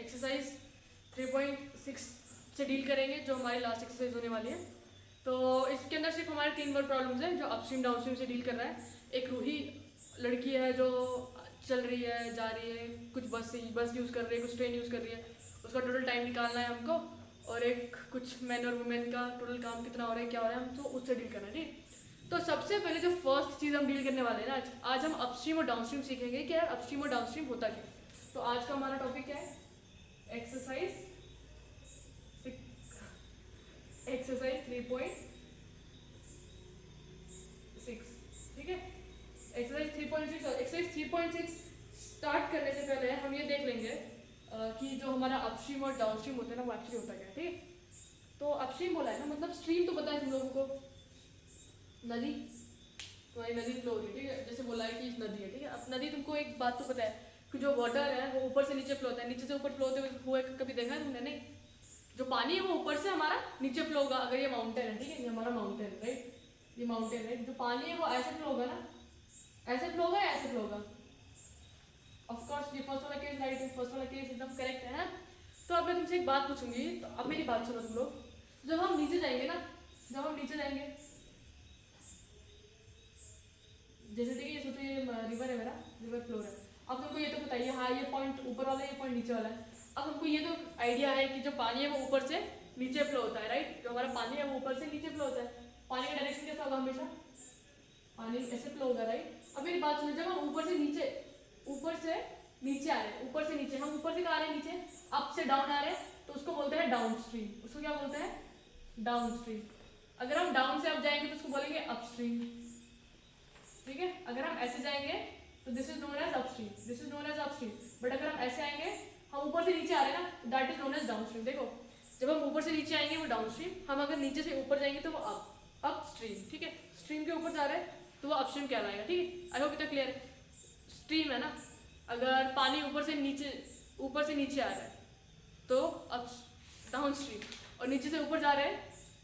Exercise 3.6 से deal करेंगे, जो हमारी लास्ट एक्सरसाइज होने वाली है। तो इसके अंदर सिर्फ हमारे 3 वर्ड प्रॉब्लम्स हैं जो अपस्ट्रीम डाउनस्ट्रीम से डील कर रहा है। एक रूही लड़की है जो चल रही है, जा रही है, कुछ बस यूज़ कर रही है, कुछ ट्रेन यूज़ कर रही है, उसका टोटल टाइम निकालना है हमको। और एक कुछ मैन और वुमेन का टोटल काम कितना हो रहा है, क्या हो रहा है, हमको उससे डील करना है। ठीक, तो सबसे पहले जो फर्स्ट चीज़ हम डील करने वाले हैं ना, आज हम अपस्ट्रीम और डाउनस्ट्रीम सीखेंगे कि यार अपस्ट्रीम और डाउनस्ट्रीम होता क्या। तो आज का हमारा टॉपिक क्या है? एक्सरसाइज 3.6। ठीक है, एक्सरसाइज 3.6 और एक्सरसाइज 3.6 स्टार्ट करने से पहले हम ये देख लेंगे कि जो हमारा अपस्ट्रीम और डाउनस्ट्रीम होता है ना, वो एक्चुअली होता क्या है। ठीक है, तो अपस्ट्रीम बोला है ना, मतलब स्ट्रीम तो पता है तुम लोगों को, नदी, तुम्हारी नदी फ्लो हो रही है। ठीक है, जैसे बोला है कि नदी है। ठीक है, अब नदी, तुमको एक बात तो पता है कि जो वाटर है वो ऊपर से नीचे फ्लो होता है, नीचे से ऊपर फ्लो होते हुए कभी देखा है तुमने? नहीं, जो पानी है वो ऊपर से हमारा नीचे फ्लो होगा। अगर ये माउंटेन है, ठीक है, ये हमारा माउंटेन है, राइट, ये माउंटेन है, जो पानी है वो ऐसे फ्लो होगा ना, ऐसे फ्लो होगा, ऐसे फ्लो होगा। ऑफ कोर्स ये फर्स्ट वाला केस राइट है, फर्स्ट वाला केस एकदम करेक्ट है। तो अब मैं तुमसे एक बात पूछूंगी, तो अब मेरी बात सुनो तुम लोग। जब हम नीचे जाएंगे ना, जब हम नीचे जाएंगे, जैसे देखिए, ये सोचो ये रिवर है, मेरा रिवर फ्लोर है। अब तुमको ये तो बताइए, हाँ ये पॉइंट ऊपर वाला है, ये पॉइंट नीचे वाला है। अब हमको ये तो आइडिया है कि जो पानी है वो ऊपर से नीचे फ्लो होता है, राइट, जो हमारा पानी है वो ऊपर से नीचे फ्लो होता है। पानी का डायरेक्शन कैसा होगा? हमेशा पानी ऐसे फ्लो होगा, राइट। अब मेरी बात सुनो, जब हम ऊपर से नीचे आ रहे हैं, ऊपर से नीचे, हम ऊपर से कहाँ आ रहे हैं? नीचे, अप से डाउन आ रहे हैं, तो उसको बोलते हैं डाउन स्ट्रीम। उसको क्या बोलते हैं? Down stream. अगर हम डाउन से अप जाएंगे तो उसको बोलेंगे अपस्ट्रीम। ठीक है, अगर हम ऐसे जाएंगे तो this is known as upstream, this is known as upstream. But अगर हम ऐसे आएंगे, हम ऊपर से नीचे आ रहे हैं ना, that is known as downstream. देखो, जब हम ऊपर से नीचे आएंगे वो डाउनस्ट्रीम, हम अगर नीचे से ऊपर जाएंगे तो वो अपस्ट्रीम। ठीक है, स्ट्रीम के ऊपर जा रहे हैं तो वो अपस्ट्रीम कहलाएगा। ठीक है, आई होप इतना क्लियर है। स्ट्रीम है ना, अगर पानी ऊपर से नीचे आ रहा है तो अप डाउनस्ट्रीम, और नीचे से ऊपर जा रहे हैं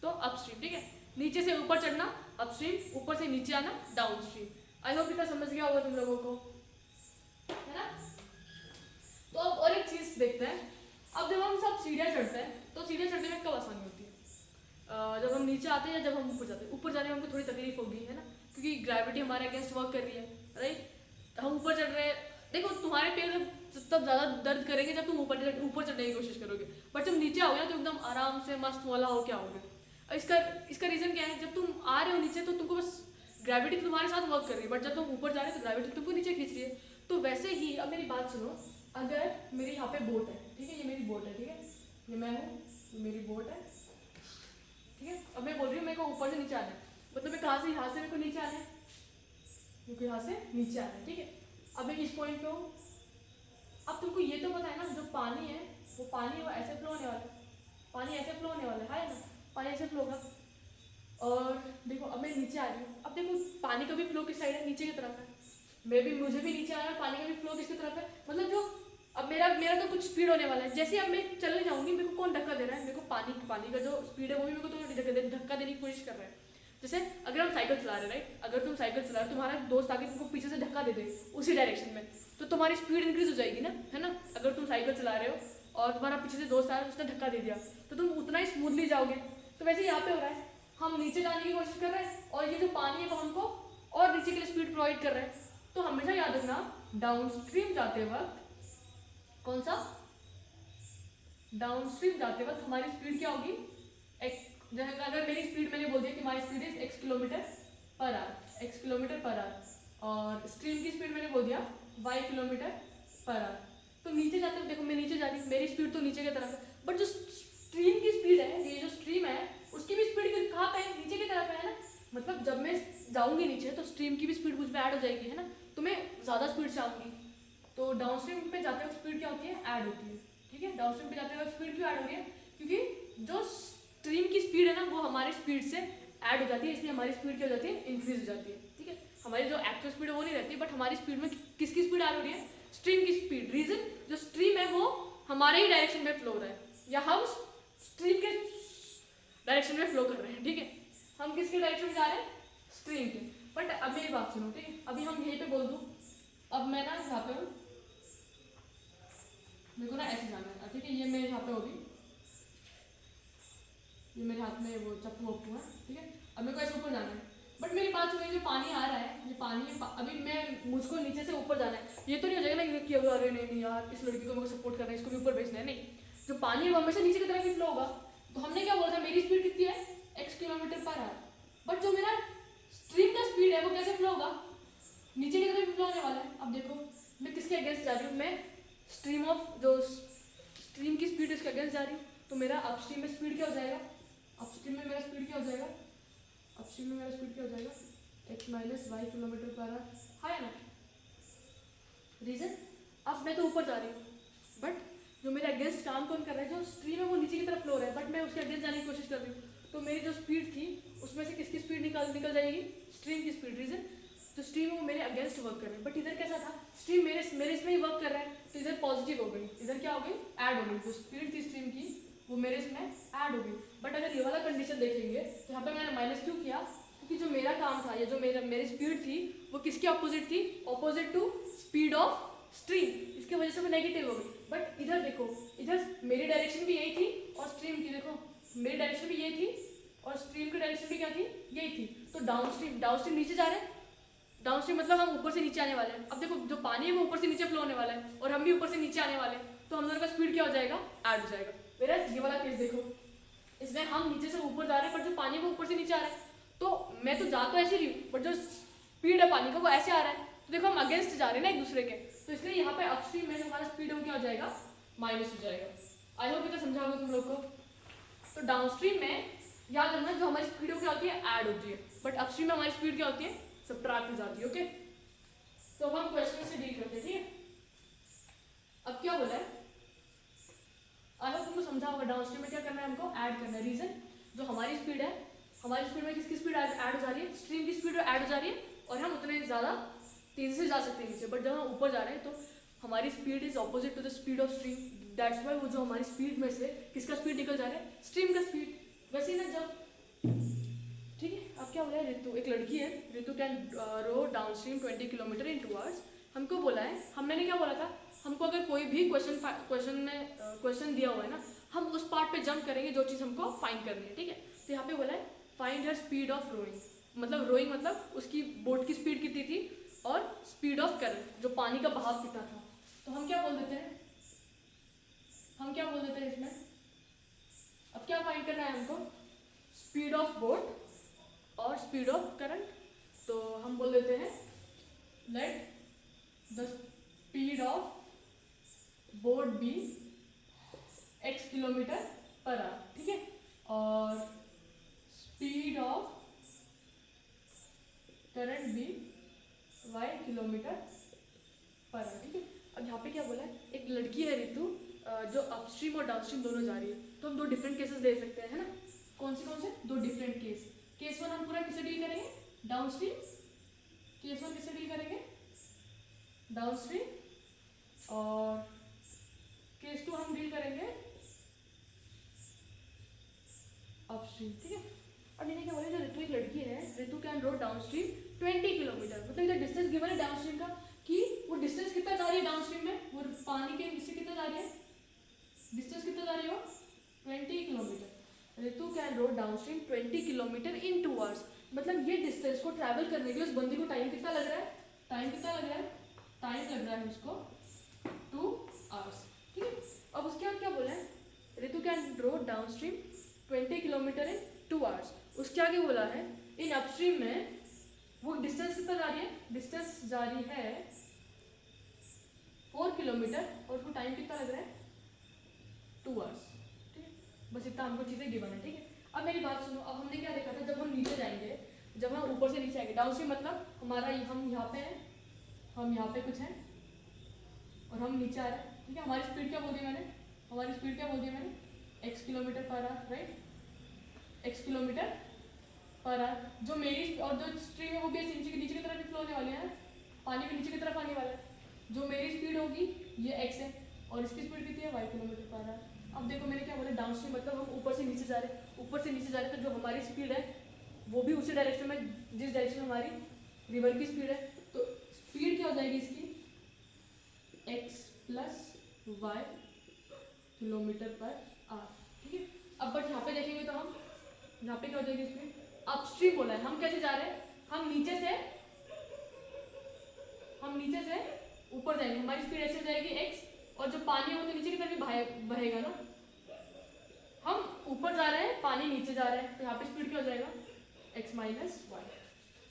तो अपस्ट्रीम। ठीक है, नीचे से ऊपर चढ़ना अपस्ट्रीम, ऊपर से नीचे आना डाउनस्ट्रीम। आई होप इतना समझ गया होगा तुम लोगों को, है ना। तो अब और एक चीज देखते हैं। अब जब हम सब सीढ़ियाँ चढ़ते हैं तो सीढ़ियाँ चढ़ने में कब आसानी होती है? जब हम नीचे आते हैं या जब हम ऊपर जाते हैं? ऊपर जाने में हमको थोड़ी तकलीफ होगी, है ना, क्योंकि ग्रेविटी हमारे अगेंस्ट वर्क कर रही है, राइट। हम ऊपर चढ़ रहे हैं, देखो तुम्हारे पैर तब ज़्यादा दर्द करेंगे जब तुम ऊपर चढ़ने की कोशिश करोगे, बट जब नीचे आओगे ना तो एकदम आराम से मस्त वाला हो क्या आओगे। इसका रीज़न क्या है? जब तुम आ रहे हो नीचे तो तुमको बस ग्रेविटी तुम्हारे साथ वर्क कर रही है, बट जब तुम ऊपर जा रहे हो तो ग्रेविटी तुमको नीचे खींच रही है। तो वैसे ही अब मेरी बात सुनो, अगर मेरे यहाँ पे बोट है, ठीक है, ये मेरी बोट है, ठीक है, ये मैं हूँ, ये मेरी बोट है, ठीक है। अब मैं बोल रही हूँ मेरे को ऊपर से नीचे आना है, मतलब मैं कहाँ से, यहाँ से मेरे को नीचे आना है, क्योंकि यहाँ से नीचे आना है। ठीक है, अब मैं इस पॉइंट पे हूँ। अब तुमको ये तो पता है ना, जो पानी है वो ऐसे फ्लो होने वाला है, पानी ऐसे फ्लो होने वाला है ना, पानी ऐसे फ्लो होगा। और देखो अब मैं नीचे आ रही हूँ, अब देखो पानी का भी फ्लो किस साइड है? नीचे की तरफ है। मुझे भी नीचे आना है, पानी का भी फ्लो किसकी तरफ है? मतलब जो अब मेरा तो कुछ स्पीड होने वाला है। जैसे अब मैं चलने जाऊंगी, मेरे को कौन धक्का दे रहा है? मेरे को पानी का जो स्पीड है वो भी मेरे को तो धक्का देने की कोशिश कर रहा है। जैसे अगर हम साइकिल चला रहे हैं, राइट, अगर तुम साइकिल चला रहे हो, तुम्हारा दोस्त आके तुमको पीछे से धक्का दे दे उसी डायरेक्शन में, तो तुम्हारी स्पीड इंक्रीज हो जाएगी ना, है ना। अगर तुम साइकिल चला रहे हो और तुम्हारा पीछे से दोस्त आ रहा है, उसने धक्का दे दिया, तो तुम उतना ही स्मूथली जाओगे। तो वैसे यहाँ पे हो रहा है, हम नीचे जाने की कोशिश कर रहे हैं और ये जो पानी है वो हमको और नीचे के लिए स्पीड प्रोवाइड कर रहा है। तो हमेशा याद रखना, डाउनस्ट्रीम जाते वक्त, कौन सा? डाउनस्ट्रीम जाते वक्त हमारी स्पीड क्या होगी? अगर मेरी स्पीड मैंने बोल दिया कि हमारी speed is x kilometre per our, x kilometre per our, और स्ट्रीम की स्पीड मैंने बोल दिया y किलोमीटर पर आवर। तो नीचे जाते हुए देखो मैं नीचे जा रही हूँ, मेरी स्पीड तो नीचे की तरफ है, बट जो स्ट्रीम की स्पीड है, ये जो स्ट्रीम है उसकी भी स्पीड कहाँ पे है? नीचे की तरफ है ना। मतलब जब मैं जाऊंगी नीचे तो स्ट्रीम की भी स्पीड मुझ में ऐड हो जाएगी, है ना, तो मैं ज़्यादा स्पीड से आऊँगी। तो डाउनस्ट्रीम पे जाते वक्त स्पीड क्या होती है? ऐड होती है। ठीक है, डाउनस्ट्रीम पे जाते वक्त स्पीड क्यों ऐड हो रही है? क्योंकि जो स्ट्रीम की स्पीड है ना वो हमारी स्पीड से ऐड हो जाती है, इसलिए हमारी स्पीड क्या हो जाती है? इंक्रीज हो जाती है। ठीक है, हमारी जो एक्चुअल स्पीड है वो नहीं रहती, बट हमारी स्पीड में किसकी स्पीड ऐड हो रही है? स्ट्रीम की स्पीड। रीजन, जो स्ट्रीम है वो हमारे ही डायरेक्शन में फ्लो हो रहा है, या हम स्ट्रीम के डायरेक्शन में फ्लो कर रहे हैं। ठीक है, हम किसके डायरेक्शन में जा रहे हैं? स्ट्रीम के। बट अब मेरी बात सुनो, ठीक है, अभी हम यहीं पे बोल दूँ, अब मैं ना यहाँ पे हूँ, मेरे को ना ऐसे जाना है, हाथ में वो चप्पू वप्पू है, ठीक है। अब मेरे को ऐसे ऊपर जाना है, बट मेरी बात सुनिए, जो पानी आ रहा है, ये पानी अभी मुझको नीचे से ऊपर जाना है, ये तो नहीं हो जाएगा ना कि अरे नहीं यार इस लड़की को मेरे को सपोर्ट करना है, इसको भी ऊपर भेजना है, नहीं। जो पानी है वो हमेशा नीचे की तरफ ही फ्लो होगा। तो हमने क्या बोला था, मेरी स्पीड कितनी है, x kilometre per our, but जो मेरा स्ट्रीम का स्पीड है वो कैसे फ्लो होगा, नीचे की तरफ फ्लो होने वाला है। अब देखो मैं किसके अगेंस्ट जा रही हूँ, मैं स्ट्रीम की स्पीड इसके अगेंस्ट जा रही हूँ, तो मेरा अपस्ट्रीम में स्पीड क्या हो जाएगा, अपस्ट्रीम में मेरा स्पीड क्या हो जाएगा, अपस्ट्रीम में मेरा स्पीड क्या हो जाएगा, x minus Y kilometre per hour है ना। रीजन, अब मैं तो ऊपर जा रही हूँ, बट जो मेरे अगेंस्ट काम कौन कर रहा है, जो स्ट्रीम है वो नीचे की तरफ फ्लो रहा है, बट मैं उसके अगेंस्ट जाने की कोशिश कर रही हूँ, तो मेरी जो स्पीड थी उसमें से किसकी स्पीड निकल जाएगी, स्ट्रीम की स्पीड। रीजन, तो स्ट्रीम है वो मेरे अगेंस्ट वर्क कर रहे हैं, बट इधर कैसा था, स्ट्रीम मेरे इसमें ही वर्क कर रहा है, तो इधर पॉजिटिव हो गई, इधर क्या हो गई, ऐड हो गई, जो स्पीड थी स्ट्रीम की वो मेरे इसमें ऐड हो गई। बट अगर ये वाला कंडीशन देखेंगे तो यहाँ पे मैंने माइनस क्यों किया, क्योंकि जो मेरा काम था, ये जो मेरी स्पीड थी वो किसके ऑपोजिट थी, opposite to speed of stream, इसकी वजह से वो नेगेटिव हो गई। बट इधर देखो, इधर मेरी डायरेक्शन भी यही थी और स्ट्रीम की, देखो मेरी डायरेक्शन भी यही थी और स्ट्रीम की डायरेक्शन भी क्या थी, यही थी। तो डाउनस्ट्रीम नीचे जा रहे हैं, डाउनस्ट्रीम मतलब हम ऊपर से नीचे आने वाले हैं। अब देखो जो पानी है वो ऊपर से नीचे फ्लो होने वाला है और हम भी ऊपर से नीचे आने वाले हैं, तो हम दोनों का स्पीड क्या हो जाएगा, ऐड हो जाएगा। मेरा ये वाला केस देखो, इसमें हम नीचे से ऊपर जा रहे हैं, पर जो पानी है वो ऊपर से नीचे आ रहा है, तो मैं तो जा तो ऐसे रही हूँ, बट जो स्पीड है पानी का वो ऐसे आ रहा है, तो देखो हम अगेंस्ट जा रहे हैं ना एक दूसरे के, तो इसलिए यहाँ पे अपस्ट्रीम में जो हमारा स्पीड है वो क्या हो जाएगा, माइनस हो जाएगा। आई होप इतना समझा होगा तुम लोग को। तो डाउनस्ट्रीम में याद रखना जो हमारी स्पीड क्या होती है, ऐड होती है, बट अपस्ट्रीम में हमारी स्पीड क्या होती है, सब्ट्रैक्ट हो जाती है। ओके, तो अब हम क्वेश्चन से डील करते हैं, ठीक है। अब क्या बोला है, आई होप तुमको समझा होगा, डाउनस्ट्रीम में क्या करना है, हमको ऐड करना है। रीजन, जो हमारी स्पीड है, हमारी स्पीड में किसकी स्पीड ऐड हो जा रही है, स्ट्रीम की स्पीड ऐड हो जा रही है, और हम उतने ज़्यादा तेजी से जा सकते हैं नीचे, बट जब हम ऊपर जा रहे हैं तो हमारी speed is opposite to the speed of stream, that's why वो जो हमारी स्पीड में से किसका स्पीड निकल जा रहा है, स्ट्रीम का स्पीड। वैसे ही ना जब, ठीक है। अब क्या बोला है, ऋतु एक लड़की है, Ritu can row downstream 20 kilometre in 2 hours. हमको बोला है, हमने क्या बोला था, हमको अगर कोई भी क्वेश्चन दिया हुआ है ना, हम उस पार्ट पे जंप करेंगे जो चीज़ हमको फाइंड करनी है, ठीक है। तो यहाँ पे बोला है find her speed of rowing, मतलब रोइंग मतलब उसकी बोट की स्पीड कितनी थी और स्पीड ऑफ करंट, जो पानी का बहाव कितना था। तो हम क्या बोल देते हैं, इसमें अब क्या फाइंड करना है हमको, स्पीड ऑफ बोट और स्पीड ऑफ करंट। तो हम बोल देते हैं let the speed of boat be x kilometre per hour, ठीक है, और speed of current be y kilometre per hour, ठीक है। अब यहाँ पे क्या बोला है, एक लड़की है ऋतु जो अपस्ट्रीम और डाउनस्ट्रीम दोनों जा रही है, तो हम दो डिफरेंट केसेस ले सकते हैं, है ना। कौन से दो डिफरेंट केस। केस वन हम पूरा किसे डील करेंगे, डाउनस्ट्रीम, केस वन किसे डील करेंगे, डाउनस्ट्रीम, और केस टू हम डील करेंगे अपस्ट्रीम, ठीक है। और मैंने क्या बोला, जो ऋतु एक लड़की है, Ritu can row downstream 20 kilometre, मतलब इधर डिस्टेंस गिवन है डाउनस्ट्रीम का, कि वो डिस्टेंस कितना जा रही है डाउनस्ट्रीम में, वो पानी के नीचे कितना जा रही है, डिस्टेंस कितना जा रही है वो 20 kilometre. Ritu can row downstream 20 kilometre in 2 hours, मतलब ये डिस्टेंस को ट्रैवल करने के लिए उस बंदी को टाइम कितना लग रहा है, टाइम लग रहा है उसको 2 आवर्स, ठीक है। अब उसके बाद क्या बोला है, Ritu can row downstream 20 kilometre in 2 hours. उसके आगे बोला है इन अपस्ट्रीम में वो डिस्टेंस कितना जा रही है, डिस्टेंस जा रही है 4 किलोमीटर और उसको टाइम कितना लग रहा है 2 आवर्स, ठीक है। बस इतना हमको चीज़ें गिवन है, ठीक है। अब मेरी बात सुनो, अब हमने क्या देखा था, जब हम नीचे जाएंगे, जब हम ऊपर से नीचे आएंगे, डाउनस्ट्रीम मतलब हमारा हम यहाँ पे हैं, हम यहाँ पे कुछ हैं और हम नीचे आ रहे हैं, ठीक है। हमारी स्पीड क्या बोल दी मैंने, x kilometre per our, right, x kilometre per our. जो मेरी और जो स्ट्रीम है वो भी नीचे की तरफ फ्लो होने वाली है, पानी भी नीचे की तरफ आने वाला है। जो मेरी स्पीड होगी ये x है और इसकी स्पीड कितनी है, y किलोमीटर पर आवर। अब देखो मैंने क्या बोला, डाउनस्ट्रीम मतलब हम ऊपर से नीचे जा रहे हैं, तो जो हमारी स्पीड है वो भी उसी डायरेक्शन में, जिस डायरेक्शन में हमारी रिवर की स्पीड है, तो स्पीड क्या हो जाएगी इसकी, x plus y kilometre per hour, ठीक है। अब बट यहाँ पे देखेंगे तो हम यहाँ पे क्या हो जाएगी स्पीड, अपस्ट्रीम बोला है, हम कैसे जा रहे हैं, हम नीचे से ऊपर जाएंगे, हमारी स्पीड ऐसे हो जाएगी x, और जो पानी है वो तो नीचे की तरफ बहेगा ना, हम ऊपर जा रहे हैं, पानी नीचे जा रहा है, तो यहाँ पे स्पीड क्या हो जाएगा, x minus Y.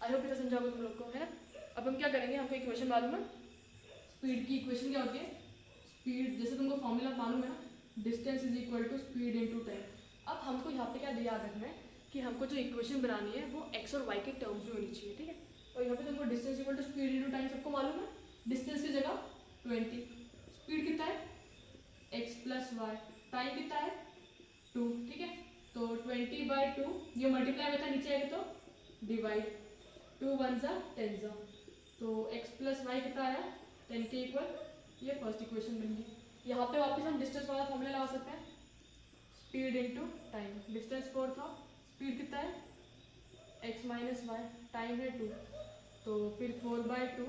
I hope इतना समझा तुम लोग को, है ना। अब हम क्या करेंगे, हमको इक्वेशन मालूम है, स्पीड की इक्वेशन क्या होती है, स्पीड जैसे तुमको फॉर्मूला मालूम है ना, distance is equal to speed into time. अब हमको यहाँ पे क्या याद रखना है कि हमको जो इक्वेशन बनानी है वो x और y के टर्म्स में होनी चाहिए, ठीक है। और यहाँ पे तुमको distance equal to speed into time सबको मालूम है, डिस्टेंस की जगह 20, स्पीड कितना है x प्लस वाई, टाइम कितना है 2, ठीक है। तो 20/2 ये मल्टीप्लाई में था, नीचे आएगा तो डिवाइड, 2 1 जा 10 जा, तो x प्लस वाई कितना आया 10 के इक्वल, ये फर्स्ट इक्वेशन बन गई। यहाँ पे वापस हम डिस्टेंस वाला फॉर्मूला लगा सकते हैं, स्पीड इनटू टाइम, डिस्टेंस 4 था, स्पीड कितना है x माइनस वाई, टाइम है 2, तो फिर 4/2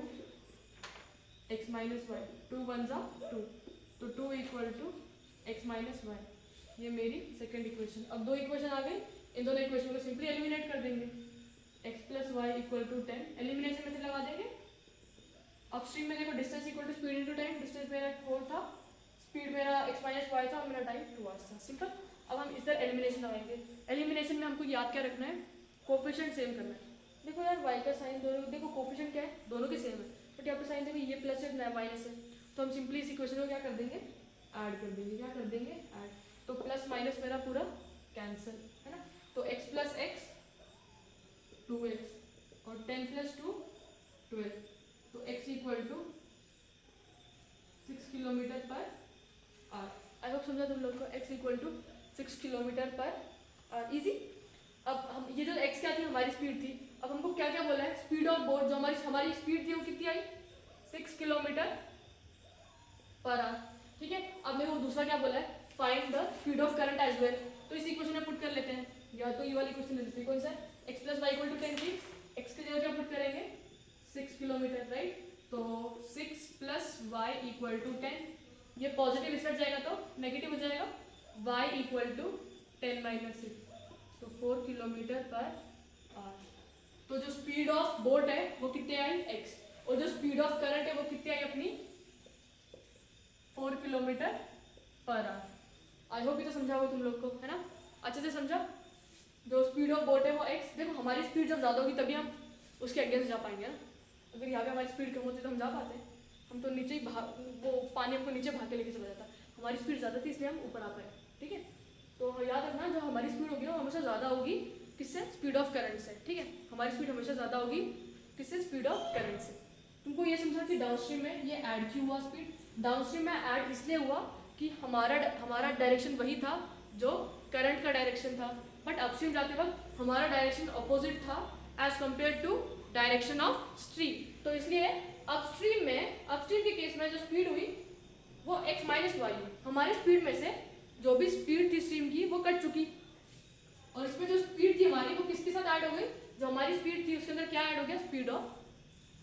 x माइनस वाई, 2 1 जा 2, तो 2 equal to x minus Y, ये मेरी सेकेंड इक्वेशन। अब दो इक्वेशन आ गई, इन दोनों इक्वेशन को सिंपली एलिमिनेट कर देंगे, x plus Y equal to 10, elimination method लगा देंगे। अपस्ट्रीम में देखो distance equal to speed into time, distance मेरा 4 था, स्पीड मेरा x माइनस वाई था और मेरा टाइम 2 आवर्स था, सिंपल। अब हम इधर एलिमिनेशन लगाएंगे, एलिमिनेशन में हमको याद क्या रखना है, कोफिशिएंट सेम करना है। देखो यार y का साइन दोनों, देखो कोफिशिएंट क्या है, दोनों के सेम है, बट यहाँ पे साइन देखो ये प्लस है माइनस है, तो हम सिंपली इस इक्वेशन को क्या कर देंगे, ऐड कर देंगे, क्या कर देंगे ऐड, तो प्लस माइनस मेरा पूरा कैंसिल, है ना। तो x प्लस एक्स 2x और 10 प्लस 2 12, तो x equal to 6 kilometre per hour. I hope समझा तुम लोग को, x equal to 6 kilometre per hour, easy. अब हम ये जो x क्या थी, हमारी स्पीड थी, अब हमको क्या क्या बोला है, स्पीड ऑफ बोट, जो हमारी स्पीड थी वो कितनी आई 6 किलोमीटर पर आवर, ठीक है। अब मेरे को दूसरा क्या बोला है, find the speed of current as well, तो इस इक्वेशन में पुट कर लेते हैं, या तो ये वाली क्वेश्चन ले लेते हैं, कौन सा x plus Y equal to 10 थी, x की जगह क्या पुट करेंगे 6 किलोमीटर, राइट, तो 6 प्लस वाई इक्वल टू 10, ये पॉजिटिव इस साइड जाएगा तो नेगेटिव हो जाएगा, y इक्वल टू 10 माइनस 6, तो 4 किलोमीटर पर आवर। तो जो स्पीड ऑफ बोट है वो कितने आई x, और जो स्पीड ऑफ करंट है वो कितनी आई अपनी 4 kilometre per hour. I hope ये तो समझा होगा तुम लोग को, है ना, अच्छे से समझा। जो स्पीड ऑफ बोट है वो x, देखो हमारी स्पीड जब ज़्यादा होगी तभी हम उसके अगेंस्ट जा पाएंगे ना, अगर यहाँ पे हमारी स्पीड कम होती तो हम जा पाते हैं, हम तो नीचे ही वो पानी हमको नीचे भाग के लेके चला जाता, हमारी स्पीड ज़्यादा थी इसलिए हम ऊपर आ पाए, ठीक है। तो याद रखना, जो हमारी स्पीड होगी वो हमेशा ज़्यादा होगी किससे, स्पीड ऑफ करंट से, ठीक है, हमारी स्पीड हमेशा ज़्यादा होगी किससे, स्पीड ऑफ करंट से। तुमको ये समझा कि डाउनस्ट्रीम में ये ऐड क्यों हुआ स्पीड, डाउनस्ट्रीम में ऐड इसलिए हुआ कि हमारा डायरेक्शन वही था जो करंट का डायरेक्शन था, बट अपस्ट्रीम जाते वक्त हमारा डायरेक्शन अपोजिट था as compare to direction of stream, तो इसलिए अपस्ट्रीम के केस में जो स्पीड हुई वो x माइनस वाई, हमारी स्पीड में से जो भी स्पीड थी स्ट्रीम की वो कट चुकी, और इसमें जो स्पीड थी हमारी वो किसके साथ ऐड हो गई, जो हमारी स्पीड थी उसके अंदर क्या ऐड हो गया, speed of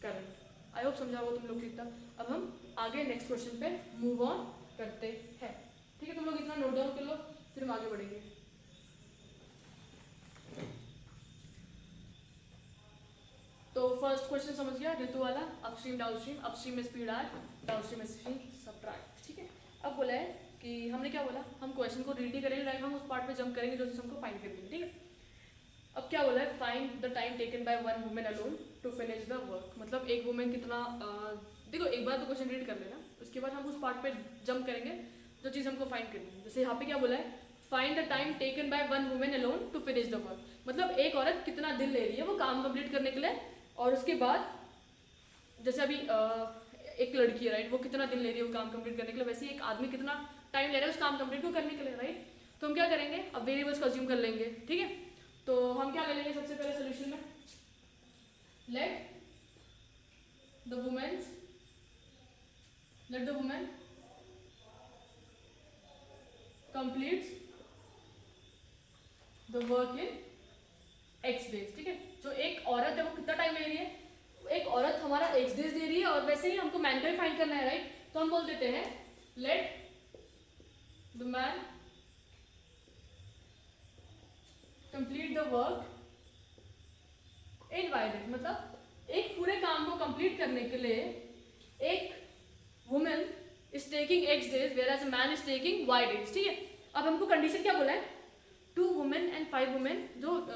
current. I hope समझा हो तुम लोग को इतना। अब हम आगे नेक्स्ट क्वेश्चन पे मूव ऑन करते हैं, ठीक है, तुम लोग इतना नोट डाउन कर लो, फिर हम आगे बढ़ेंगे। तो फर्स्ट क्वेश्चन समझ गया, ऋतु वाला, अपस्ट्रीम डाउनस्ट्रीम, अपस्ट्रीम में स्पीड आर, डाउनस्ट्रीम में स्पीड सबट्रैक्ट, ठीक है। अब बोला है कि हमने क्या बोला, हम क्वेश्चन को रीड ही करेंगे, डायरेक्ट हम उस पार्ट पे जंप करेंगे जो चीज़ हमको फाइंड करनी है, ठीक है। अब क्या बोला है, find the time taken by one women alone to finish the work, मतलब एक वुमेन कितना, देखो एक बार तो क्वेश्चन रीड कर लेना, उसके बाद हम उस पार्ट पे जंप करेंगे जो चीज़ हमको फाइंड करनी है। जैसे यहाँ पे क्या बोला है, find the time taken by one women alone to finish the work, मतलब एक औरत कितना दिन ले रही है वो काम कंप्लीट करने के लिए, और उसके बाद जैसे अभी एक लड़की है, राइट, वो कितना दिन ले रही है वो काम कंप्लीट करने के लिए, वैसे ही एक आदमी कितना टाइम ले रहा है उस काम कंप्लीट को करने के लिए, राइट। तो हम क्या करेंगे, अब वेरिएबल्स को अज्यूम कर लेंगे, ठीक है। तो हम क्या ले लेंगे सबसे पहले सोल्यूशन में, let the women completes the work in x days, ठीक है। जो एक औरत है वो कितना टाइम ले रही है, एक औरत हमारा x डेज ले रही है, और वैसे ही हमको मैन का भी फाइंड करना है, राइट, तो हम बोल देते हैं let the man complete the work in Y days, मतलब एक पूरे काम को कंप्लीट करने के लिए एक women is taking X days whereas a man is taking Y days, ठीक है। अब हमको कंडीशन क्या बोला है, 2 वुमेन एंड 5 वुमेन, जो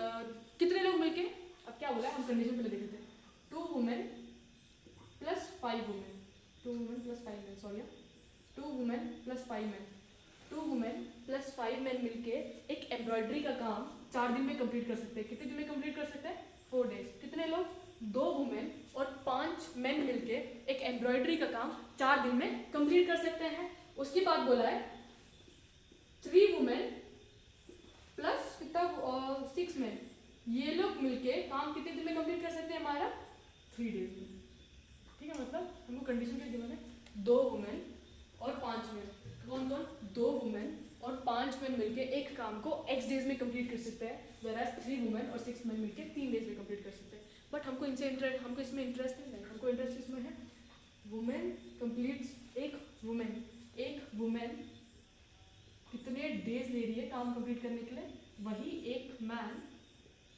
कितने लोग मिलके, अब क्या बोला है हम कंडीशन पहले देख लेते हैं, 2 women plus 5 women, 2 women plus 5 man, sorry 2 women plus 5 man, 2 women plus 5 man मिलके एक एम्ब्रॉयडरी का काम 4 दिन में कंप्लीट कर सकते हैं। कितने दिन में कंप्लीट कर सकते हैं, 4 डेज। कितने लोग, 2 वुमेन और 5 मैन मिलके एक एम्ब्रॉयडरी का काम 4 दिन में कंप्लीट कर सकते हैं। उसके बाद बोला है 3 वुमेन प्लस कितना 6 मैन, ये लोग मिलके काम कितने दिन में कंप्लीट कर सकते हैं, हमारा 3 डेज में, ठीक है। मतलब हमको कंडीशन क्या गिवन है, 2 वुमेन और 5 मैन, कौन कौन, 2 वुमेन और 5 मैन मिलके एक काम को x डेज में कंप्लीट कर सकते हैं, whereas 3 वुमेन और 6 मैन मिलके 3 डेज में कंप्लीट कर सकते हैं। बट हमको हमको इसमें इंटरेस्ट नहीं, हमको इंटरेस्ट इसमें है वुमेन कंप्लीट्स, एक वुमेन कितने डेज ले रही है काम कंप्लीट करने के लिए, वही एक मैन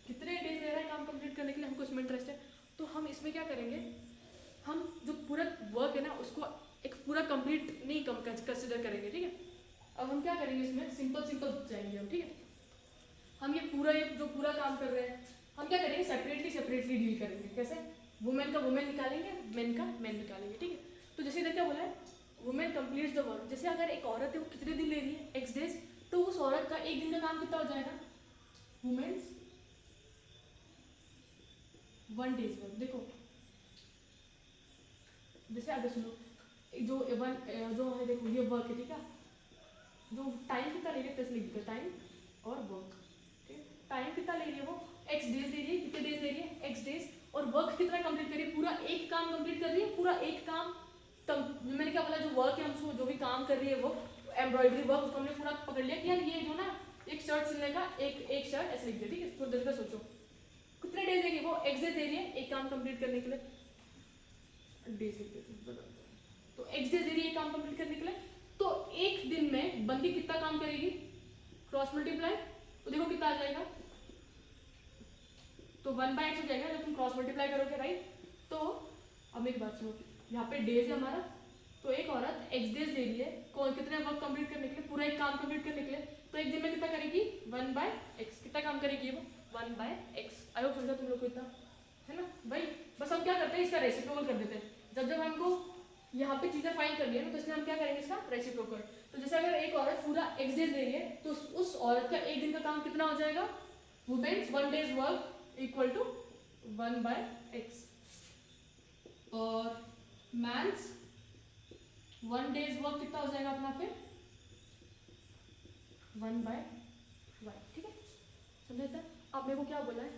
कितने डेज ले रहा है काम कंप्लीट करने के लिए, हमको इसमें इंटरेस्ट है। तो हम इसमें क्या करेंगे, हम जो पूरा वर्क है ना उसको एक पूरा कंप्लीट नहीं कंसिडर करेंगे, ठीक है। अब हम क्या करेंगे इसमें, सिंपल जाएंगे हम, ठीक है। हम ये जो पूरा काम कर रहे हैं हम क्या करेंगे, सेपरेटली डील करेंगे। कैसे, वुमेन का वुमेन निकालेंगे, मेन का मेन निकालेंगे, ठीक है। तो जैसे इधर क्या बोला है, वुमेन कंप्लीट्स द वर्क, जैसे अगर एक औरत है वो कितने दिन ले रही है, x डेज, तो उस औरत का एक दिन का काम कितना हो जाएगा, वुमेन्स 1 डेज वर्क। देखो जैसे अगर सुनो, जो है देखो ये वर्क है, ठीक है, जो टाइम कितना ले रही है, प्लस लिख दो टाइम और वर्क, ठीक है। टाइम कितना ले रही है वो, x डेज ले रही है, कितने डेज ले रही है, x डेज, और वर्क कितना कंप्लीट कर रही है, पूरा एक काम कंप्लीट कर रही है, पूरा एक काम। तब मैंने क्या बोला, जो वर्क है हमको जो भी काम कर रही है वो एम्ब्रॉयडरी वर्क, उसको हमने पूरा पकड़ लिया कि यार ये जो ना एक शर्ट सिलने का एक शर्ट ऐसे लिख दिया, ठीक है। थोड़ी देर का सोचो कितने डेज देगी वो, x डेज दे रही है एक काम कंप्लीट करने के लिए, डेज लिख देते हैं, तो x डेज दे रही है काम कंप्लीट करने के लिए। तो एक दिन में बंदी कितना काम करेगी, क्रॉस मल्टीप्लाई, तो देखो कितना आ जाएगा, तो 1/x हो जाएगा जब तुम क्रॉस मल्टीप्लाई करोगे, राइट। तो अब एक बात सुनो, यहाँ पे डेज है हमारा, तो एक औरत x डेज ले रही है कौन, कितने वर्क कंप्लीट करने के लिए, पूरा एक काम कंप्लीट करने के लिए, तो एक दिन में कितना करेगी, 1/x, कितना काम करेगी वो, 1/x। आई होप समझा तुम लोग को इतना, है ना भाई। बस हम क्या करते हैं, इसका रेसिप्रोकल कर देते हैं। जब हमको यहाँ पे चीजें फाइंड करनी है ना, तो इसलिए हम क्या करेंगे, इसका रेसिप्रोकल। तो जैसे अगर एक औरत पूरा x डेज ले रही है तो उस औरत का एक दिन का काम कितना हो जाएगा, women's 1 days work equal to 1/x, और मैंस 1 डेज वर्क कितना हो जाएगा अपना, फिर 1/y, ठीक है। समझा था। अब मेरे को क्या बोला है,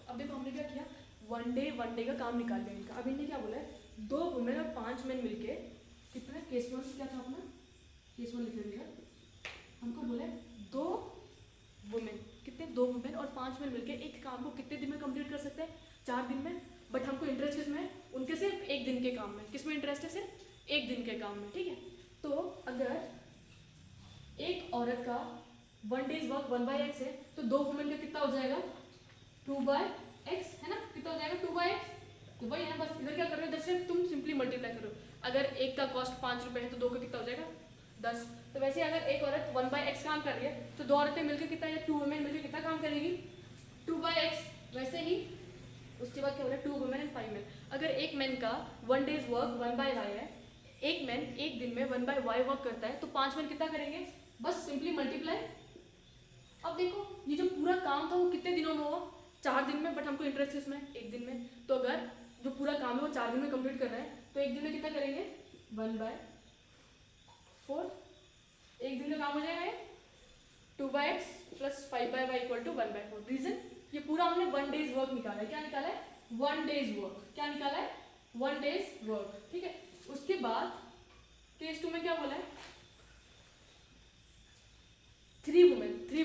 अब देखो हमने क्या किया, 1 डे का काम निकाल लिया इनका। अब इनने क्या बोला है, 2 वुमेन और 5 मैन मिलके कितने, केस 1 क्या था अपना, केस 1 लिख लीजिएगा। हमको बोला है 2 वुमेन, कितने, 2 वुमेन और 5 मैन मिलके एक काम को कितने दिन में कंप्लीट कर सकते हैं, 4 दिन में। बट हमको इंटरेस्ट किसमें, उनके सिर्फ एक दिन के काम में, किसमें इंटरेस्ट है, सिर्फ एक दिन के काम में, ठीक है। तो अगर एक औरत का 1 डेज वर्क 1/x है, तो 2 वुमेन का कितना हो जाएगा, 2/x, है ना, कितना हो जाएगा 2/x। तो वही है, बस इधर क्या कर रहे हो, इधर सिर्फ तुम सिंपली मल्टीप्लाई करो। अगर एक का कॉस्ट 5 रुपये है तो 2 का कितना हो जाएगा 10। तो वैसे अगर एक औरत 1/x काम कर रही है तो 2 औरतें मिलकर कितना, या 2 वुमेन मिलकर कितना काम करेगी, 2/x। वैसे ही उसके बाद क्या बोला, 2 वुमेन एंड 5 मैन। अगर एक मैन का 1 डेज वर्क 1/y है, एक मैन एक दिन में 1/y वर्क करता है, तो 5 मैन कितना करेंगे, बस सिंपली मल्टीप्लाई। अब देखो ये जो पूरा काम था वो कितने दिनों में हुआ, 4 दिन में, बट हमको इंटरेस्ट है इसमें एक दिन में। तो अगर जो पूरा काम है वो 4 दिन में कंप्लीट कर रहे हैं, तो एक दिन में कितना करेंगे, 1/4, एक दिन का काम हो जाएगा 2/x plus 5/y equal to 1/4। Reason, ये पूरा हमने 1 डेज वर्क निकाला है। क्या निकाला है, 1 डेज वर्क। क्या निकाला है, 1 डेज वर्क, ठीक है। उसके बाद केस 2 में क्या बोला है, 3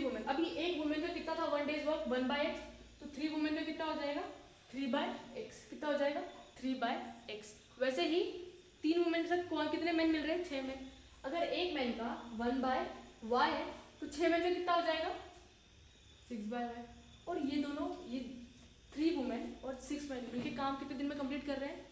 वुमेन। अभी एक वुमेन का कितना था, 1 डेज वर्क 1/x, तो 3 वुमेन का कितना हो जाएगा, 3/x, कितना हो जाएगा 3/x। वैसे ही 3 वुमेन से कितने मैन मिल रहे हैं, 6 मैन। अगर एक मैन का 1/y है तो तो 6 मैन का कितना हो जाएगा 6/y। और ये दोनों, ये 3 वुमेन और 6 मैन मिलके काम कितने दिन में कंप्लीट कर रहे हैं,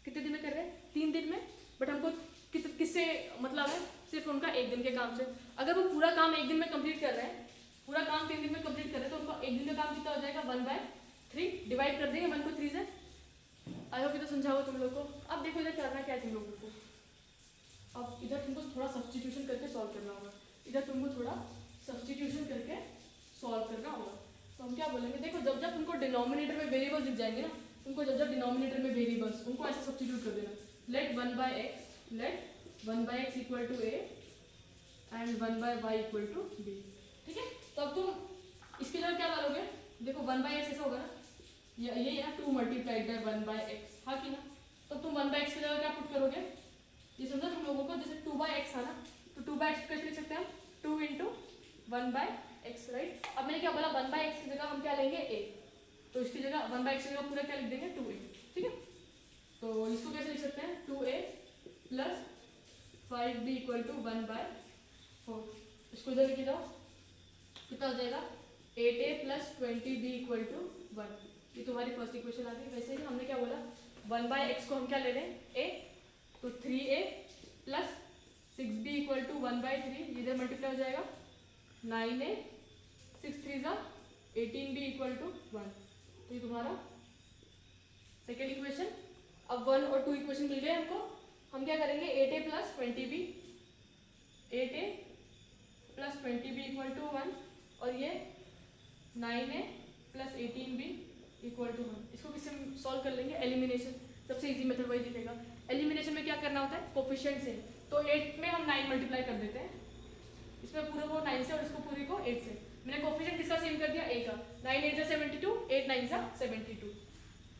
कितने दिन में कर रहे हैं 3 दिन में। बट हमको किससे मतलब है, सिर्फ उनका 1 दिन के काम से। अगर वो पूरा काम 1 दिन में कंप्लीट कर रहे हैं, पूरा काम 3 दिन में कंप्लीट कर रहे हैं, तो उनका 1 दिन का काम कितना हो जाएगा 1/3। डिवाइड कर देंगे 1 को 3 से। आई होप ये तो समझा हो तुम लोग को। अब देखो इधर करना क्या है तुम लोगों को, अब इधर तुमको थोड़ा सब्स्टिट्यूशन करके सॉल्व करना होगा। इधर तुमको थोड़ा सब्स्टिट्यूशन करके सॉल्व करना होगा। तो हम क्या बोलेंगे, देखो जब जब तुमको डिनोमिनेटर में वेरिएबल्स दिख जाएंगे ना, तुमको जब जब डिनोमिनेटर में वेरिएबल्स उनको ऐसे सब्स्टिट्यूट कर देना। Let 1/x equal to a and 1/y equal to b। ठीक है, तो अब तुम इसके जगह क्या डालोगे, देखो 1/x ऐसा होगा ना, ये है ना 2 मल्टीप्लाइड बाय 1/x, हाँ कि ना। तो तुम 1/x की जगह क्या पुट करोगे, ये समझा तुम लोगों को, जैसे 2/x था ना, तो 2/x कैसे लिख सकते हैं, 2 × 1/x, राइट। अब मैंने क्या बोला, 1/x की जगह हम क्या लेंगे a, तो इसकी जगह 1/x की जगह पूरा क्या लिख देंगे 2a। ठीक है, तो इसको कैसे लिख सकते हैं, 2a plus 5b equal to 1/4। इसको इधर लिखे जाओ, कितना हो जाएगा 8a plus 20b equal to 1। ये तुम्हारी फर्स्ट इक्वेशन आ गई। वैसे ही हमने क्या बोला, 1/x को हम क्या ले रहे हैं a, तो 3a plus 6b equal to 1/3, इधर मल्टीप्लाई हो जाएगा 9a, 6 3 ज़ा 18b इक्वल टू 1। तो ये तुम्हारा सेकेंड इक्वेशन। अब 1 और 2 इक्वेशन मिल गए हमको। हम क्या करेंगे, 8a plus 20b, 8a plus 20b equal to 1, और ये 9a plus 18b equal to 1। इसको किससे सॉल्व कर लेंगे, एलिमिनेशन, सबसे इजी मेथड वही दिखेगा। एलिमिनेशन में क्या करना होता है, कोफिशिएंट से। तो 8 में हम 9 मल्टीप्लाई कर देते हैं, इसमें पूरे को 9 से और इसको पूरे को 8 से। मैंने कोफिशिएंट किसका सेम कर दिया, a का। 9 8 72, 8 9 72।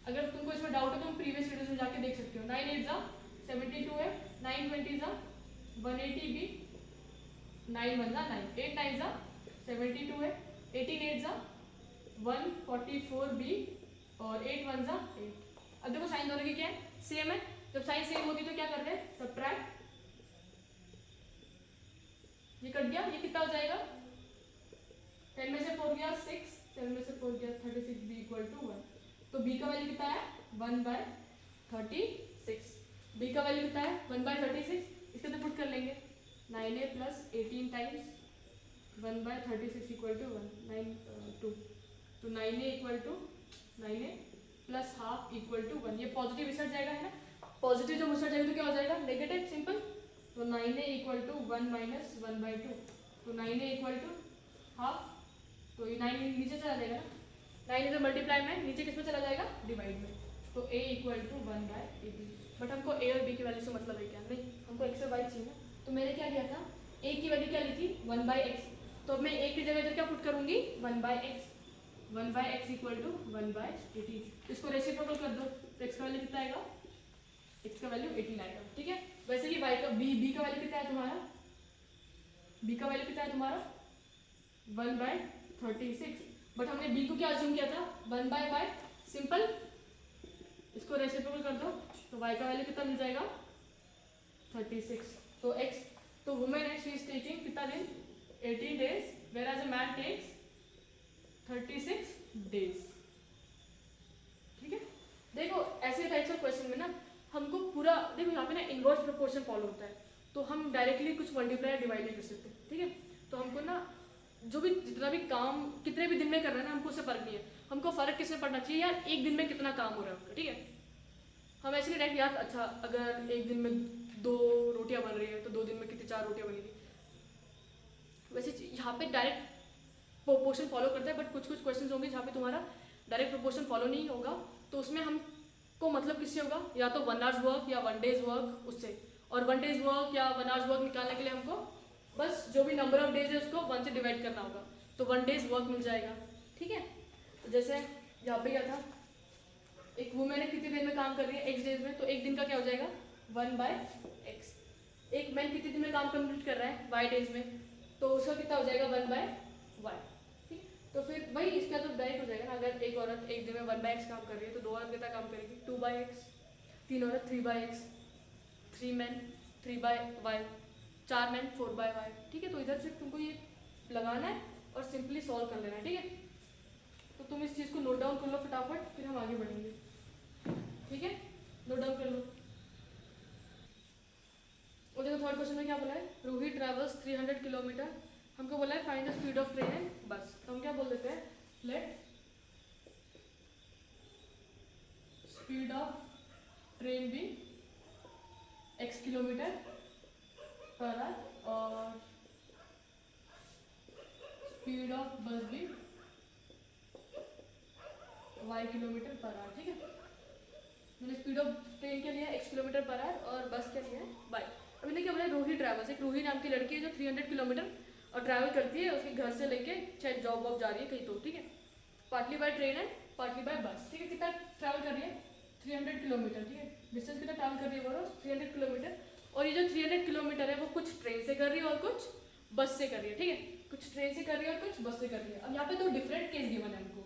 अगर तुमको इसमें डाउट है तो तुम प्रीवियस वीडियोस में जाके देख सकते हो। 9 8 72 है, 9 20 180b, 9 1 9, 8 9 72 है, 18 8 144b, और 8 1 8। अब देखो साइन दोनों की क्या है, सेम है। जब साइन सेम होती है तो क्या करते हैं, सबट्रैक्ट, ये कट गया, ये कितना हो जाएगा, 10 में से 4 गया 6, 7 में से 4 गया 36b इक्वल टू 1। तो b का वैल्यू कितना है 1/36। b का वैल्यू कितना है 1/36, इसके तो पुट कर लेंगे 9a plus 18 times 1/36 equal to 2। तो 9a equal to 9a plus half equal to 1। ये पॉजिटिव इस साइड जाएगा है ना, पॉजिटिव जब उस साइड जाएगा तो क्या हो जाएगा, नेगेटिव, सिंपल। तो 9a इक्वल टू 1 माइनस 1/2, तो 9a इक्वल टू हाफ। तो ये 9 नीचे चला जाएगा ना, 9 इधर मल्टीप्लाई में, नीचे किस में चला जाएगा, डिवाइड में। तो a इक्वल टू 1/18। बट हमको a और b की वैल्यू से मतलब है क्या, नहीं, हमको x और y चाहिए ना। तो मैंने क्या किया था, a की वैल्यू क्या ली थी 1/x, तो अब मैं a की जगह इधर क्या पुट करूंगी 1/x, 1/x इक्वल टू 1/18। इसको रेसिप्रोकल कर दो, तो x का वैल्यू कितना आएगा, x का वैल्यू 18 आएगा। ठीक है, वैसे ही y का b का वैल्यू कितना है तुम्हारा, b का वैल्यू कितना है तुम्हारा 1/36। बट हमने b को क्या अज्यूम किया था 1/y, सिंपल। इसको रेसिप्रोकल कर दो, तो y का वैल्यू कितना मिल जाएगा 36। तो x, तो वुमेन है, शी इज टेकिंग कितना दिन 18 days, whereas a man takes 36 days. ठीक है, देखो ऐसे टाइप्स ऑफ क्वेश्चन में ना हमको पूरा, देखो यहाँ पे ना इनवर्स प्रोपोर्शन फॉलो होता है, तो हम डायरेक्टली कुछ मल्टीप्लाई डिवाइड नहीं कर सकते। ठीक है, तो हमको ना जो भी जितना भी काम कितने भी दिन में कर रहे हैं ना, हमको उससे फर्क नहीं है, हमको फर्क किसमें पड़ना चाहिए यार, एक दिन में कितना काम हो रहा है उनका। ठीक है, हम ऐसे नहीं डायरेक्ट यार, अच्छा अगर एक दिन में 2 रोटियां बन रही है तो 2 दिन में कितनी 4 रोटियां बनेगी, वैसे यहाँ पे डायरेक्ट प्रोपोर्शन फॉलो करता है। बट कुछ कुछ क्वेश्चन होंगे जहाँ पे तुम्हारा डायरेक्ट प्रोपोर्शन फॉलो नहीं होगा, तो उसमें हमको मतलब किससे होगा, या तो 1 आवर्स वर्क या 1 डेज वर्क उससे। और 1 डेज वर्क या 1 आवर्स वर्क निकालने के लिए हमको बस जो भी नंबर ऑफ डेज है उसको 1 से डिवाइड करना होगा, तो 1 डेज वर्क मिल जाएगा। ठीक है, तो जैसे यहाँ पे क्या था, एक वुमेन है कितनी देर में काम कर रही है x डेज में, तो एक दिन का क्या हो जाएगा 1/x। एक मैन कितने दिन में काम कंप्लीट कर रहा है y डेज में, तो उसका कितना हो जाएगा 1/y। ठीक, तो फिर वही इसका तो डायरेक्ट हो जाएगा ना, अगर एक औरत एक दिन में 1/x काम कर रही है तो 2 औरत कितना काम करेगी 2/x, 3 औरत 3/x, 3 man 3/y, 4 man 4/y। ठीक है, तो इधर से तुमको ये लगाना है और सिंपली सॉल्व कर लेना है, ठीक है। तो तुम इस चीज़ को नोट डाउन कर लो फटाफट, फिर हम आगे बढ़ेंगे, ठीक है। नोट डाउन कर लो। और देखो थर्ड क्वेश्चन में क्या बोला है, रोहित ट्रेवल्स 300 किलोमीटर, हमको बोला है find the speed of train and बस। तो हम क्या बोल देते हैं, लेट स्पीड ऑफ ट्रेन भी x किलोमीटर पर आवर और स्पीड ऑफ बस भी y किलोमीटर पर आवर, ठीक है। मैंने स्पीड ऑफ ट्रेन के लिए x किलोमीटर पर आवर और बस के लिए y। अभी देखिए बोला रोही ट्रैवल्स, एक रोही नाम की लड़की है जो 300 किलोमीटर और ट्रैवल करती है, उसके घर से लेके शायद जॉब वॉब जा रही है कहीं तो, ठीक है। पार्टली बाय ट्रेन है पार्टली बाय बस, ठीक है। कितना ट्रैवल कर रही है, 300 किलोमीटर, ठीक है। डिस्टेंस कितना ट्रैवल कर रही है वो, 300 किलोमीटर। और ये जो 300 किलोमीटर है वो कुछ ट्रेन से कर रही है और कुछ बस से कर रही है, ठीक है। कुछ ट्रेन से कर रही है और कुछ बस से कर रही है। अब यहाँ पे दो डिफरेंट केस गिवन है हमको,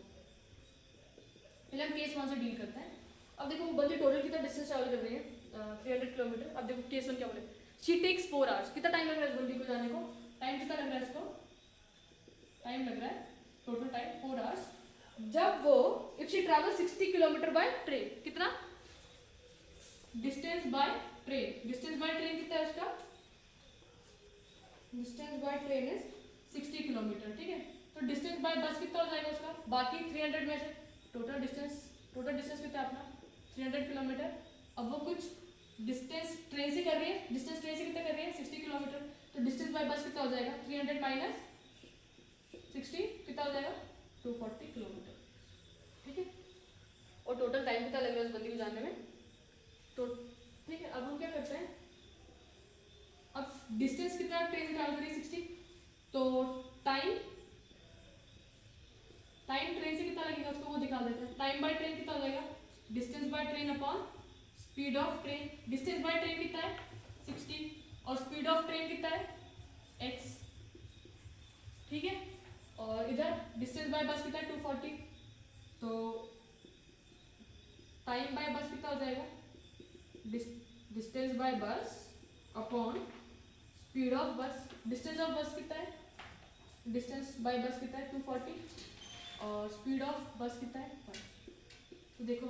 पहले हम केस 1 से डील करते हैं। अब देखो वो बंदी टोटल कितना डिस्टेंस ट्रैवल कर रही है, 300 किलोमीटर। अब देखो केस 1 क्या बोले, शी टेक्स 4 आवर्स। कितना टाइम लग रहा है इस बंदी को जाने को, टाइम कितना लग रहा है इसको, टाइम लग रहा है टोटल टाइम 4 आवर्स। जब वो if she travel 60 kilometre by train, कितना distance by train, distance by train कितना है उसका, distance by train is 60 kilometre, ठीक है। तो डिस्टेंस बाय बस कितना हो जाएगा उसका, बाकी 300 में से टोटल डिस्टेंस कितना है अपना 300 किलोमीटर। अब वो कुछ डिस्टेंस ट्रेन से कर रही है, डिस्टेंस ट्रेन से कितना कर रही है 60 किलोमीटर, तो डिस्टेंस बाय बस कितना हो जाएगा 300 माइनस 60 कितना हो जाएगा 240 किलोमीटर, ठीक है। और टोटल टाइम कितना लगेगा उस बंदी को जाने में, तो ठीक है। अब हम क्या करते हैं, अब डिस्टेंस कितना ट्रेन ट्रैवल करी 60, तो टाइम ट्रेन से कितना लगेगा उसको वो दिखा देते हैं। टाइम बाय ट्रेन कितना हो जाएगा, distance by train upon speed of train. Distance by train कितना है 60 और स्पीड ऑफ ट्रेन कितना है x, ठीक है। और इधर डिस्टेंस बाय बस कितना है 240, तो टाइम बाय बस कितना हो जाएगा, डिस्टेंस बाय बस अपॉन स्पीड ऑफ बस। डिस्टेंस ऑफ बस कितना है, डिस्टेंस बाय बस कितना है 240 और स्पीड ऑफ बस कितना है 1। तो देखो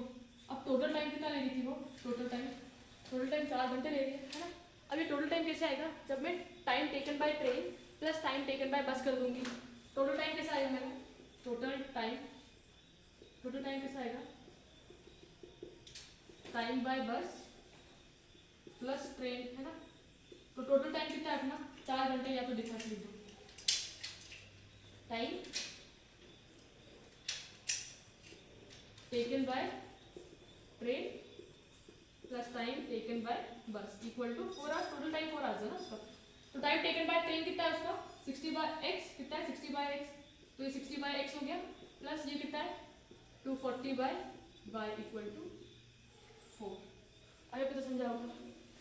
अब टोटल टाइम कितना ले रही थी वो, टोटल टाइम 4 घंटे ले रही है ना। अब ये टोटल टाइम कैसे आएगा, जब मैं time taken by train plus time taken by बस कर दूंगी, टोटल टाइम कैसे आएगा मेरा, टोटल टाइम कैसे आएगा, टाइम बाय बस प्लस ट्रेन, है ना। तो टोटल टाइम कितना है अपना 4 घंटे, या तो डिफरेंस लिख दो, time taken by train plus time taken by bus equal to 4 hours. Total time 4 hours है ना उसका। तो टाइम टेकन बाय ट्रेन कितना है उसका 60 बाय x, कितना है 60 बाय x, तो ये 60 बाय x हो गया, प्लस ये कितना है 240 बाय y इक्वल टू 4। आगे पता समझा होगा।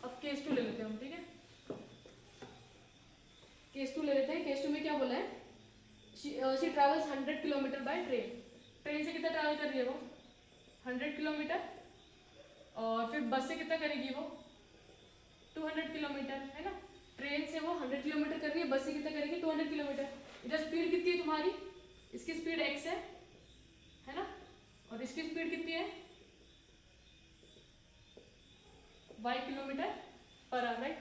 अब केस 2 ले लेते हैं हम, ठीक है। केस 2 ले लेते हैं। केस 2 में क्या बोला है, she travels 100 kilometre by train. Train से कितना ट्रैवल कर रही है वो 100 किलोमीटर, और फिर बस से कितना करेगी वो 200 किलोमीटर, है ना। ट्रेन से वो 100 किलोमीटर कर रही है, बस से कितना करेगी 200 किलोमीटर। इधर स्पीड कितनी है तुम्हारी, इसकी स्पीड x है ना, और इसकी स्पीड कितनी है y kilometre per our, right.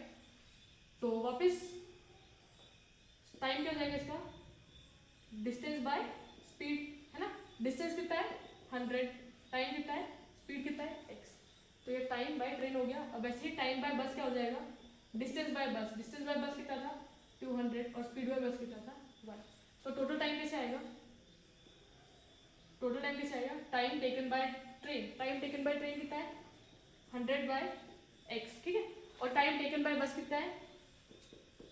तो वापस टाइम क्या हो जाएगा इसका, डिस्टेंस बाय स्पीड, है ना। डिस्टेंस कितना है 100, टाइम कितना है, स्पीड कितना है x। तो ये टाइम बाय ट्रेन हो गया। अब ऐसे ही टाइम बाय बस क्या हो जाएगा, डिस्टेंस बाय बस कितना था 200 और स्पीड बाय बस कितना था 1। तो टोटल टाइम कैसे आएगा, टाइम टेकन बाय ट्रेन कितना है 100 बाय x, ठीक है। और टाइम टेकन बाय बस कितना है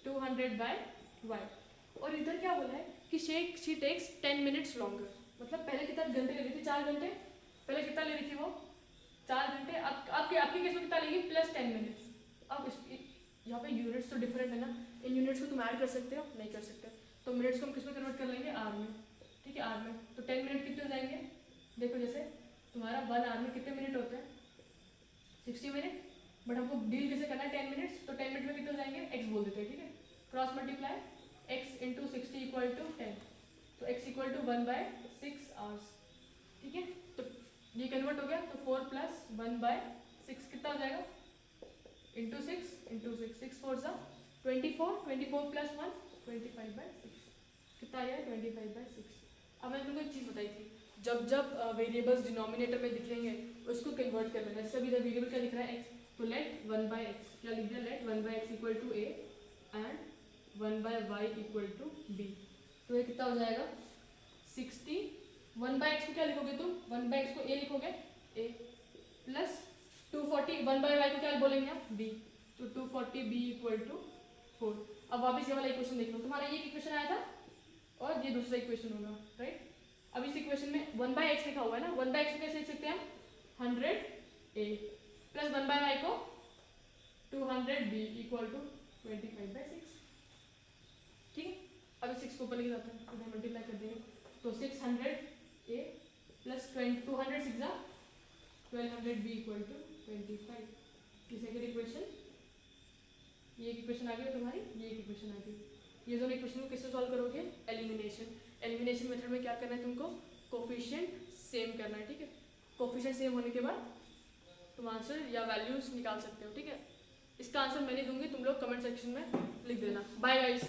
200 बाय y। और इधर क्या बोला है कि शी टेक्स 10 मिनट्स लॉन्गर, मतलब पहले कितना घंटे ले रही थी 4 घंटे, पहले कितना ले रही थी वो 4 घंटे, अब आपके केस में कितना लेगी प्लस 10 मिनट्स। अब यहाँ पे यूनिट्स तो डिफरेंट है ना, इन यूनिट्स को तुम ऐड कर सकते हो, नहीं कर सकते, तो मिनट्स को हम किस में कन्वर्ट कर लेंगे आर में, ठीक है, आर में। तो 10 मिनट कितने हो जाएंगे, देखो जैसे तुम्हारा 1 आवर में कितने मिनट होते हैं 60 मिनट, बट हमको डील कैसे करना है 10 मिनट्स, तो 10 मिनट में कितने हो जाएंगे x बोल देते हैं, ठीक है। Cross multiply x into 60 equal to 10, तो x इक्वल टू 1/6 आवर्स, ठीक है। तो ये कन्वर्ट हो गया, तो 4 प्लस 1/6 कितना हो जाएगा, इंटू 6, 6 4 सा 24, 24 प्लस 1 25/6, कितना आया 25/6। अब मैंने तुमको एक चीज़ बताई थी, जब जब वेरिएबल्स डिनोमिनेटर में दिखेंगे उसको कन्वर्ट कर लेना। जैसे अभी इधर वेरिएबल क्या लिख रहा है x, तो लेट 1/x क्या लिख दिया, let 1/x equal to a and 1/y equal to b, तो ये कितना हो जाएगा 60। 1/x को क्या लिखोगे तुम, 1/x को a लिखोगे, a प्लस 240 1/y को क्या बोलेंगे आप, b, तो 240 b इक्वल टू 4। अब वापस ये वाला इक्वेशन देख लो, तुम्हारा ये इक्वेशन आया था और ये दूसरा इक्वेशन होगा, राइट। अब इस इक्वेशन में 1/x लिखा हुआ है ना, 1/x को कैसे लिख सकते हैं हम, 100a प्लस 1/y को 200b इक्वल टू 25/6, ठीक है। अब 6 को ऊपर लेके जाते हैं, इधर मल्टीप्लाई कर देंगे, तो 600a plus 200 6 1200b equal to 25। ये सेकंड इक्वेशन, ये एक इक्वेशन आ गई तुम्हारी, ये एक इक्वेशन आ गई। ये दोनों इक्वेशन को किससे सॉल्व करोगे, एलिमिनेशन। एलिमिनेशन मेथड में क्या करना है तुमको, कोफिशिएंट सेम करना है, ठीक है। कोफिशिएंट सेम होने के बाद तुम आंसर या वैल्यूज निकाल सकते हो, ठीक है। इसका आंसर मैं नहीं दूंगी, तुम लोग कमेंट सेक्शन में लिख देना। Bye guys.